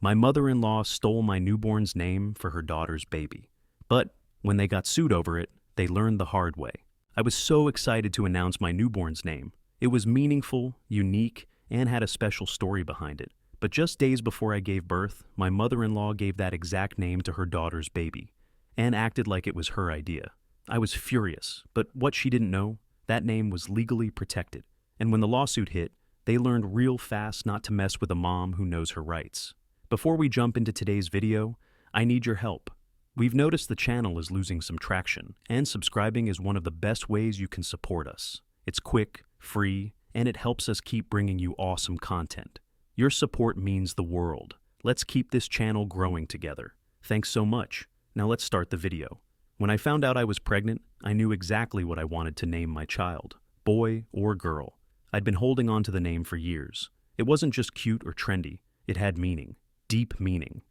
My mother-in-law stole my newborn's name for her daughter's baby. But when they got sued over it, they learned the hard way. I was so excited to announce my newborn's name. It was meaningful, unique, and had a special story behind it. But just days before I gave birth, my mother-in-law gave that exact name to her daughter's baby and acted like it was her idea. I was furious, but what she didn't know, that name was legally protected. And when the lawsuit hit, they learned real fast not to mess with a mom who knows her rights. Before we jump into today's video, I need your help. We've noticed the channel is losing some traction, and subscribing is one of the best ways you can support us. It's quick, free, and it helps us keep bringing you awesome content. Your support means the world. Let's keep this channel growing together. Thanks so much. Now let's start the video. When I found out I was pregnant, I knew exactly what I wanted to name my child, boy or girl. I'd been holding on to the name for years. It wasn't just cute or trendy. It had meaning, deep meaning.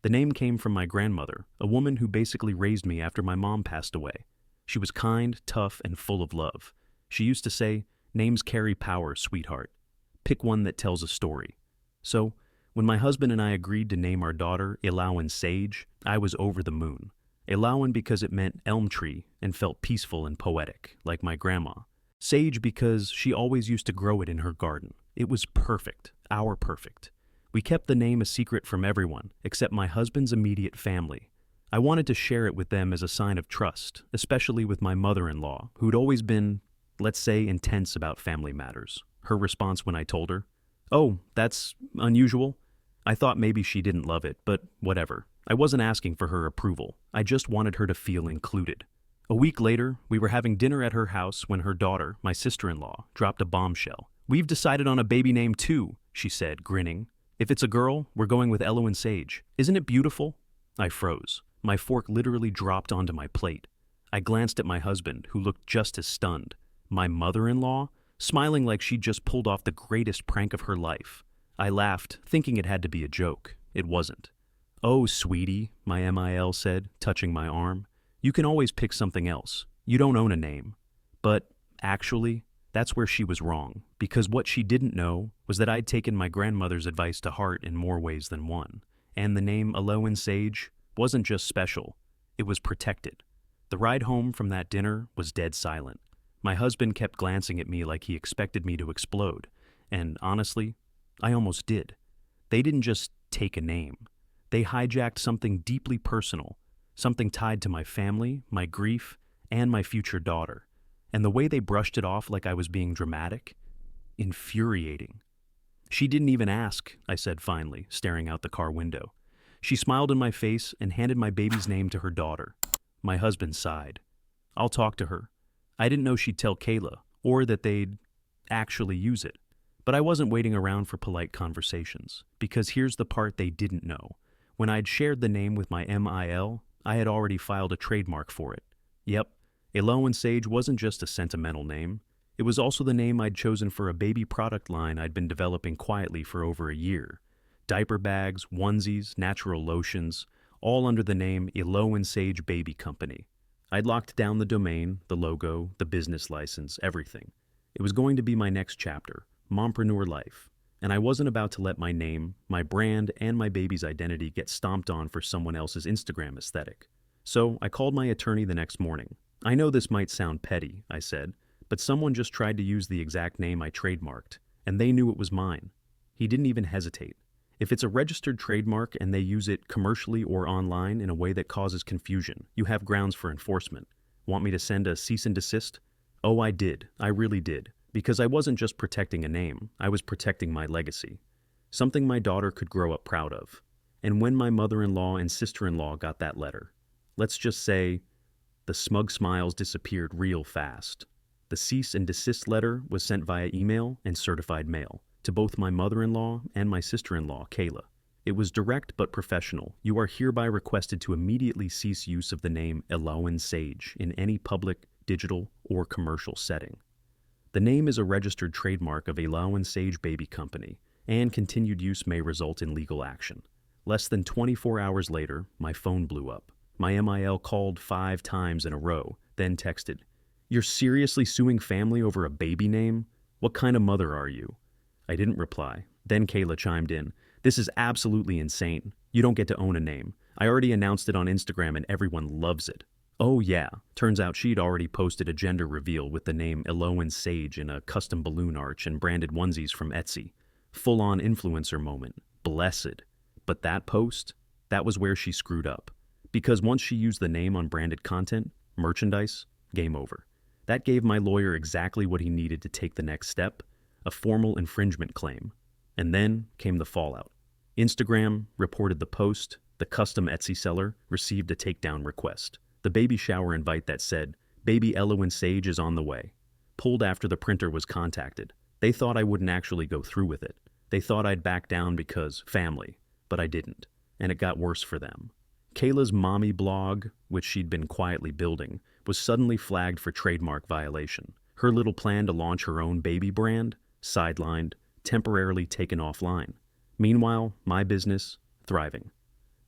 The name came from my grandmother, a woman who basically raised me after my mom passed away. She was kind, tough, and full of love. She used to say, "Names carry power, sweetheart. Pick one that tells a story." So, when my husband and I agreed to name our daughter Ilawan Sage, I was over the moon. Ilawan because it meant elm tree and felt peaceful and poetic, like my grandma. Sage because she always used to grow it in her garden. It was perfect, our perfect. We kept the name a secret from everyone, except my husband's immediate family. I wanted to share it with them as a sign of trust, especially with my mother-in-law, who'd always been, let's say, intense about family matters. Her response when I told her, "Oh, that's unusual." I thought maybe she didn't love it, but whatever. I wasn't asking for her approval. I just wanted her to feel included. A week later, we were having dinner at her house when her daughter, my sister-in-law, dropped a bombshell. "We've decided on a baby name too," she said, grinning. "If it's a girl, we're going with Ilawan Sage. Isn't it beautiful?" I froze. My fork literally dropped onto my plate. I glanced at my husband, who looked just as stunned. My mother-in-law, smiling like she'd just pulled off the greatest prank of her life. I laughed, thinking it had to be a joke. It wasn't. "Oh, sweetie," my MIL said, touching my arm. "You can always pick something else. You don't own a name." But, actually, that's where she was wrong, because what she didn't know was that I'd taken my grandmother's advice to heart in more ways than one. And the name Ilawan Sage wasn't just special, it was protected. The ride home from that dinner was dead silent. My husband kept glancing at me like he expected me to explode, and honestly, I almost did. They didn't just take a name. They hijacked something deeply personal, something tied to my family, my grief, and my future daughter. And the way they brushed it off like I was being dramatic, infuriating. "She didn't even ask," I said finally, staring out the car window. She smiled in my face and handed my baby's name to her daughter. My husband sighed. "I'll talk to her." I didn't know she'd tell Kayla, or that they'd actually use it. But I wasn't waiting around for polite conversations, because here's the part they didn't know. When I'd shared the name with my MIL, I had already filed a trademark for it. Yep, Ilawan Sage wasn't just a sentimental name. It was also the name I'd chosen for a baby product line I'd been developing quietly for over a year. Diaper bags, onesies, natural lotions, all under the name Ilawan Sage Baby Company. I'd locked down the domain, the logo, the business license, everything. It was going to be my next chapter, mompreneur life. And I wasn't about to let my name, my brand, and my baby's identity get stomped on for someone else's Instagram aesthetic. So I called my attorney the next morning. "I know this might sound petty," I said, "but someone just tried to use the exact name I trademarked, and they knew it was mine." He didn't even hesitate. "If it's a registered trademark and they use it commercially or online in a way that causes confusion, you have grounds for enforcement. Want me to send a cease and desist?" Oh, I did. I really did. Because I wasn't just protecting a name, I was protecting my legacy. Something my daughter could grow up proud of. And when my mother-in-law and sister-in-law got that letter, let's just say, the smug smiles disappeared real fast. The cease and desist letter was sent via email and certified mail to both my mother-in-law and my sister-in-law, Kayla. It was direct but professional. "You are hereby requested to immediately cease use of the name Ilawan Sage in any public, digital, or commercial setting. The name is a registered trademark of Ilawan Sage Baby Company, and continued use may result in legal action." Less than 24 hours later, my phone blew up. My MIL called 5 times in a row, then texted, "You're seriously suing family over a baby name? What kind of mother are you?" I didn't reply. Then Kayla chimed in, This is absolutely insane. You don't get to own a name. I already announced it on Instagram and everyone loves it. Oh yeah, turns out she'd already posted a gender reveal with the name Elowen Sage in a custom balloon arch and branded onesies from Etsy. Full-on influencer moment. Blessed. But that post? That was where she screwed up. Because once she used the name on branded content, merchandise, game over. That gave my lawyer exactly what he needed to take the next step, a formal infringement claim. And then came the fallout. Instagram reported the post, the custom Etsy seller received a takedown request. The baby shower invite that said, "Baby Elowen Sage is on the way," pulled after the printer was contacted. They thought I wouldn't actually go through with it. They thought I'd back down because family, but I didn't, and it got worse for them. Kayla's mommy blog, which she'd been quietly building, was suddenly flagged for trademark violation. Her little plan to launch her own baby brand, sidelined, temporarily taken offline. Meanwhile, my business, thriving.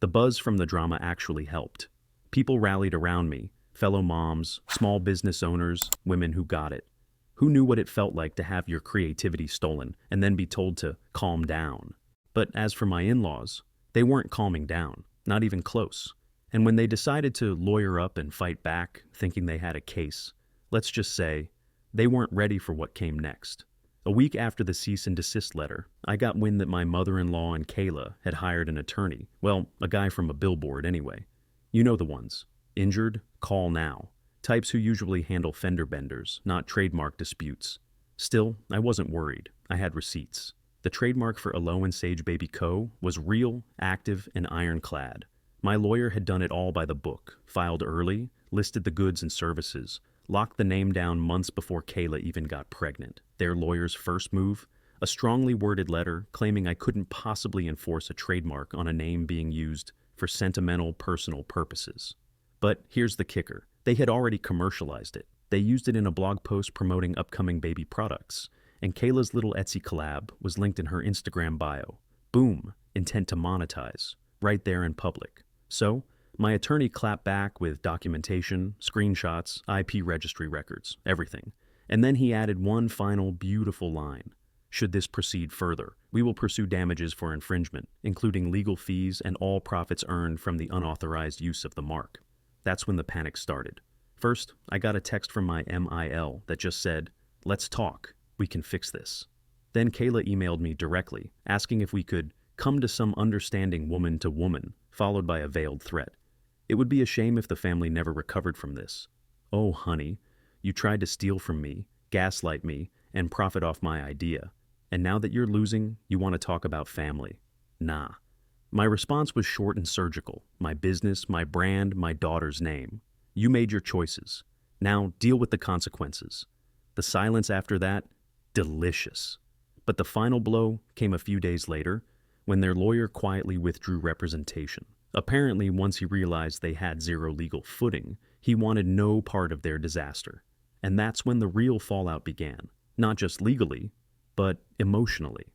The buzz from the drama actually helped. People rallied around me, fellow moms, small business owners, women who got it. Who knew what it felt like to have your creativity stolen and then be told to calm down? But as for my in-laws, they weren't calming down, not even close. And when they decided to lawyer up and fight back, thinking they had a case, let's just say, they weren't ready for what came next. A week after the cease and desist letter, I got wind that my mother-in-law and Kayla had hired an attorney. Well, a guy from a billboard anyway. You know the ones. Injured? Call now. Types who usually handle fender benders, not trademark disputes. Still, I wasn't worried. I had receipts. The trademark for Elowen Sage Baby Co. was real, active, and ironclad. My lawyer had done it all by the book, filed early, listed the goods and services, locked the name down months before Kayla even got pregnant. Their lawyer's first move? A strongly worded letter claiming I couldn't possibly enforce a trademark on a name being used for sentimental, personal purposes. But here's the kicker. They had already commercialized it. They used it in a blog post promoting upcoming baby products, and Kayla's little Etsy collab was linked in her Instagram bio. Boom, intent to monetize, right there in public. So, my attorney clapped back with documentation, screenshots, IP registry records, everything. And then he added one final beautiful line. Should this proceed further, we will pursue damages for infringement, including legal fees and all profits earned from the unauthorized use of the mark. That's when the panic started. First, I got a text from my MIL that just said, "Let's talk. We can fix this." Then Kayla emailed me directly, asking if we could come to some understanding woman to woman, followed by a veiled threat. It would be a shame if the family never recovered from this. Oh, honey, you tried to steal from me, gaslight me, and profit off my idea. And now that you're losing, you want to talk about family. Nah. My response was short and surgical. My business, my brand, my daughter's name. You made your choices. Now deal with the consequences. The silence after that, delicious. But the final blow came a few days later, when their lawyer quietly withdrew representation. Apparently, once he realized they had zero legal footing, he wanted no part of their disaster. And that's when the real fallout began. Not just legally, but emotionally.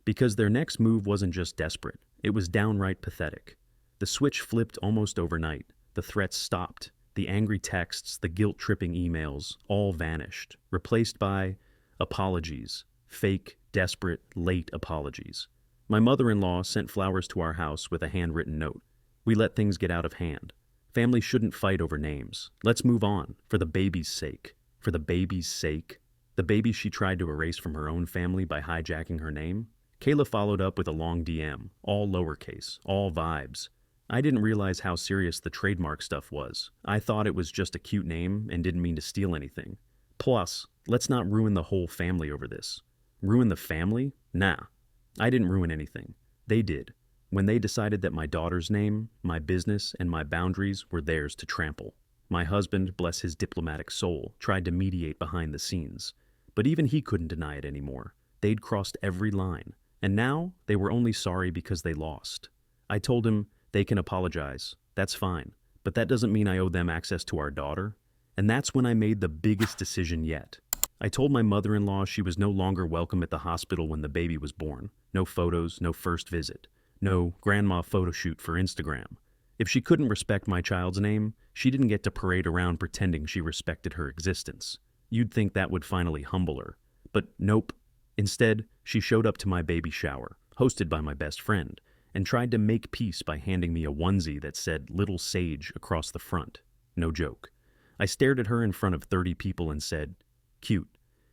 Because their next move wasn't just desperate, it was downright pathetic. The switch flipped almost overnight. The threats stopped. The angry texts, the guilt-tripping emails, all vanished, replaced by apologies, fake, desperate, late apologies. My mother-in-law sent flowers to our house with a handwritten note. We let things get out of hand. Families shouldn't fight over names. Let's move on, for the baby's sake. For the baby's sake. The baby she tried to erase from her own family by hijacking her name? Kayla followed up with a long DM, all lowercase, all vibes. I didn't realize how serious the trademark stuff was. I thought it was just a cute name and didn't mean to steal anything. Plus, let's not ruin the whole family over this. Ruin the family? Nah. I didn't ruin anything. They did. When they decided that my daughter's name, my business, and my boundaries were theirs to trample. My husband, bless his diplomatic soul, tried to mediate behind the scenes. But even he couldn't deny it anymore. They'd crossed every line. And now, they were only sorry because they lost. I told him, they can apologize. That's fine. But that doesn't mean I owe them access to our daughter. And that's when I made the biggest decision yet. I told my mother-in-law she was no longer welcome at the hospital when the baby was born. No photos, no first visit. No grandma photo shoot for Instagram. If she couldn't respect my child's name, she didn't get to parade around pretending she respected her existence. You'd think that would finally humble her. But nope. Instead, she showed up to my baby shower, hosted by my best friend, and tried to make peace by handing me a onesie that said Little Sage across the front. No joke. I stared at her in front of 30 people and said, "Cute.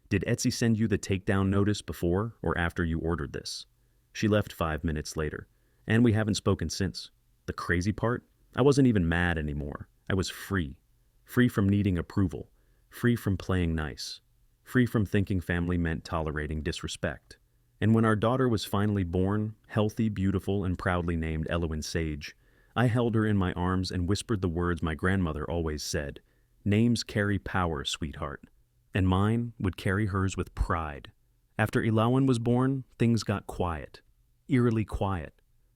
Did Etsy send you the takedown notice before or after you ordered this?" She left 5 minutes later, and we haven't spoken since. The crazy part? I wasn't even mad anymore. I was free. Free from needing approval. Free from playing nice. Free from thinking family meant tolerating disrespect. And when our daughter was finally born, healthy, beautiful, and proudly named Elowin Sage, I held her in my arms and whispered the words my grandmother always said, "Names carry power, sweetheart." And mine would carry hers with pride. After Elowin was born, things got quiet. Eerily quiet.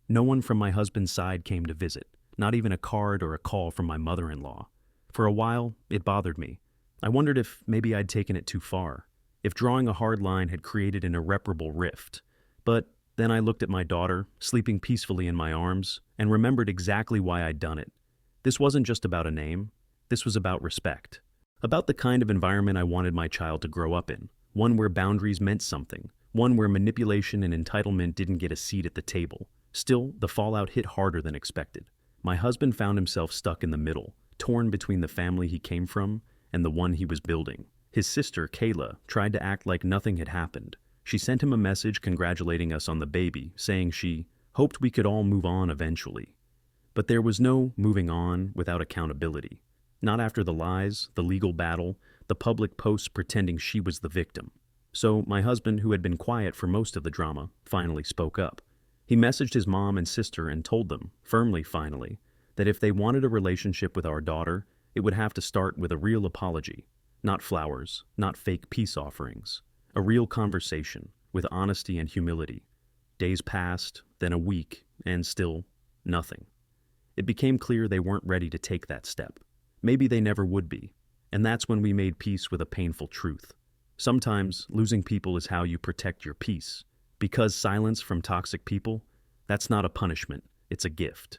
No one from my husband's side came to visit, not even a card or a call from my mother-in-law. For a while, it bothered me. I wondered if maybe I'd taken it too far, if drawing a hard line had created an irreparable rift. But then I looked at my daughter, sleeping peacefully in my arms, and remembered exactly why I'd done it. This wasn't just about a name. This was about respect. About the kind of environment I wanted my child to grow up in. One where boundaries meant something. One where manipulation and entitlement didn't get a seat at the table. Still, the fallout hit harder than expected. My husband found himself stuck in the middle, torn between the family he came from and the one he was building. His sister, Kayla, tried to act like nothing had happened. She sent him a message congratulating us on the baby, saying she hoped we could all move on eventually. But there was no moving on without accountability. Not after the lies, the legal battle, the public posts pretending she was the victim. So my husband, who had been quiet for most of the drama, finally spoke up. He messaged his mom and sister and told them, firmly finally, that if they wanted a relationship with our daughter, it would have to start with a real apology. Not flowers, not fake peace offerings. A real conversation, with honesty and humility. Days passed, then a week, and still nothing. It became clear they weren't ready to take that step. Maybe they never would be. And that's when we made peace with a painful truth. Sometimes losing people is how you protect your peace. Because silence from toxic people, that's not a punishment, it's a gift.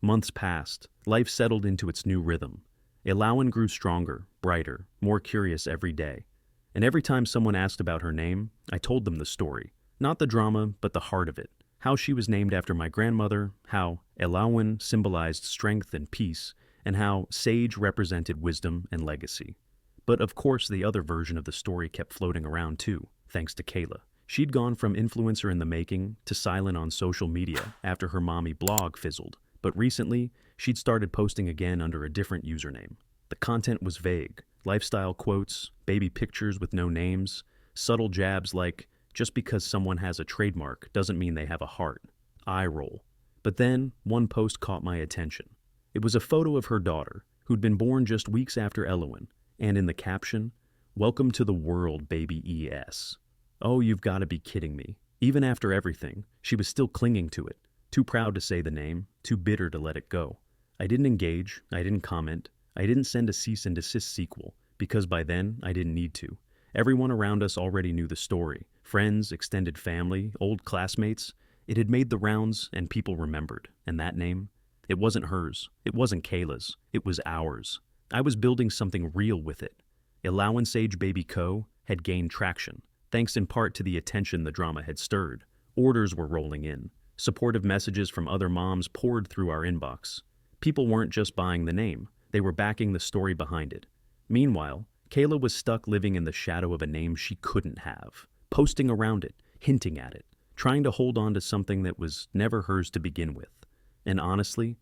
Months passed, life settled into its new rhythm. Elowin grew stronger, brighter, more curious every day. And every time someone asked about her name, I told them the story. Not the drama, but the heart of it. How she was named after my grandmother, how Elowin symbolized strength and peace, and how Sage represented wisdom and legacy. But of course the other version of the story kept floating around too, thanks to Kayla. She'd gone from influencer in the making to silent on social media after her mommy blog fizzled. But recently, she'd started posting again under a different username. The content was vague. Lifestyle quotes, baby pictures with no names, subtle jabs like, just because someone has a trademark doesn't mean they have a heart. Eye roll. But then, one post caught my attention. It was a photo of her daughter, who'd been born just weeks after Elowin, and in the caption, "Welcome to the world, baby ES." Oh, you've got to be kidding me. Even after everything, she was still clinging to it. Too proud to say the name, too bitter to let it go. I didn't engage, I didn't comment, I didn't send a cease and desist sequel, because by then I didn't need to. Everyone around us already knew the story. Friends, extended family, old classmates. It had made the rounds and people remembered. And that name? It wasn't hers. It wasn't Kayla's. It was ours. I was building something real with it. Elowin Sage Baby Co. had gained traction, thanks in part to the attention the drama had stirred. Orders were rolling in. Supportive messages from other moms poured through our inbox. People weren't just buying the name, they were backing the story behind it. Meanwhile, Kayla was stuck living in the shadow of a name she couldn't have, posting around it, hinting at it, trying to hold on to something that was never hers to begin with. And honestly,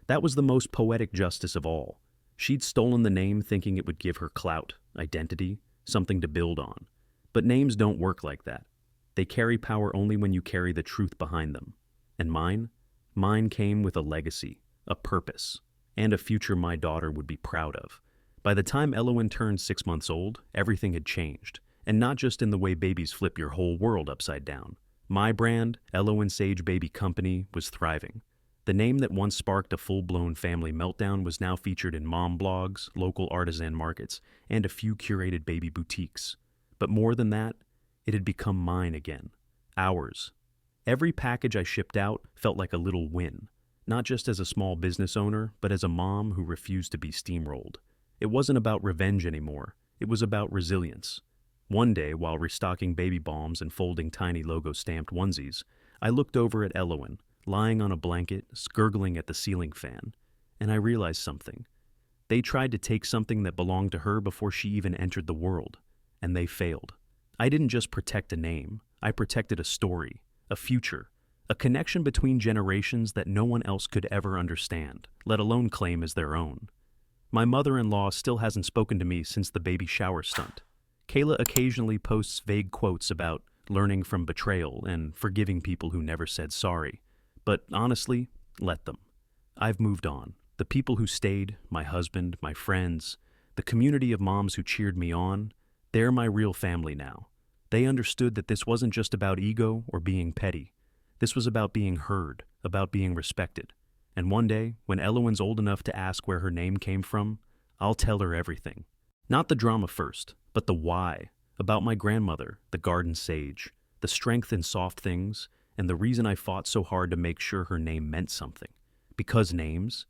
that was the most poetic justice of all. She'd stolen the name thinking it would give her clout, identity, something to build on. But names don't work like that. They carry power only when you carry the truth behind them. And mine? Mine came with a legacy, a purpose, and a future my daughter would be proud of. By the time Elowin turned 6 months old, everything had changed. And not just in the way babies flip your whole world upside down. My brand, Elowin Sage Baby Company, was thriving. The name that once sparked a full-blown family meltdown was now featured in mom blogs, local artisan markets, and a few curated baby boutiques. But more than that, it had become mine again. Ours. Every package I shipped out felt like a little win. Not just as a small business owner, but as a mom who refused to be steamrolled. It wasn't about revenge anymore. It was about resilience. One day, while restocking baby balms and folding tiny logo-stamped onesies, I looked over at Elowen, lying on a blanket, gurgling at the ceiling fan, and I realized something. They tried to take something that belonged to her before she even entered the world, and they failed. I didn't just protect a name, I protected a story, a future, a connection between generations that no one else could ever understand, let alone claim as their own. My mother-in-law still hasn't spoken to me since the baby shower stunt. Kayla occasionally posts vague quotes about learning from betrayal and forgiving people who never said sorry. But honestly, let them. I've moved on. The people who stayed, my husband, my friends, the community of moms who cheered me on, they're my real family now. They understood that this wasn't just about ego or being petty. This was about being heard, about being respected. And one day, when Elowen's old enough to ask where her name came from, I'll tell her everything. Not the drama first, but the why, about my grandmother, the garden sage, the strength in soft things, and the reason I fought so hard to make sure her name meant something. Because names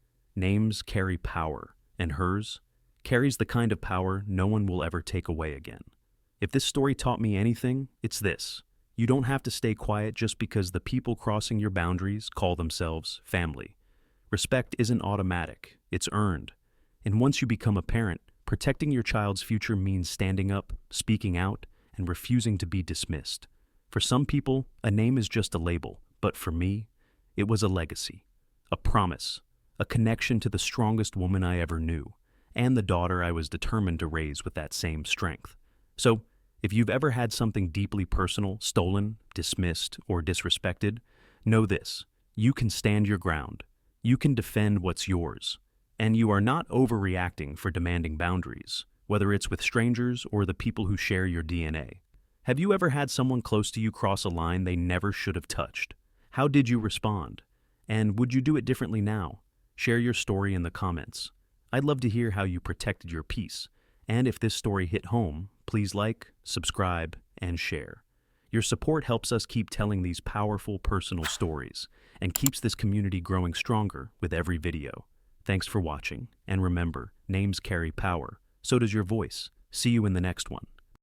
carry power, and hers carries the kind of power no one will ever take away again. If this story taught me anything, it's this. You don't have to stay quiet just because the people crossing your boundaries call themselves family. Respect isn't automatic, it's earned. And once you become a parent, protecting your child's future means standing up, speaking out, and refusing to be dismissed. For some people, a name is just a label, but for me, it was a legacy, a promise, a connection to the strongest woman I ever knew, and the daughter I was determined to raise with that same strength. So, if you've ever had something deeply personal stolen, dismissed, or disrespected, know this: you can stand your ground. You can defend what's yours. And you are not overreacting for demanding boundaries, whether it's with strangers or the people who share your DNA. Have you ever had someone close to you cross a line they never should have touched? How did you respond? And would you do it differently now? Share your story in the comments. I'd love to hear how you protected your peace. And if this story hit home, please like, subscribe, and share. Your support helps us keep telling these powerful personal stories and keeps this community growing stronger with every video. Thanks for watching, and remember, names carry power. So does your voice. See you in the next one.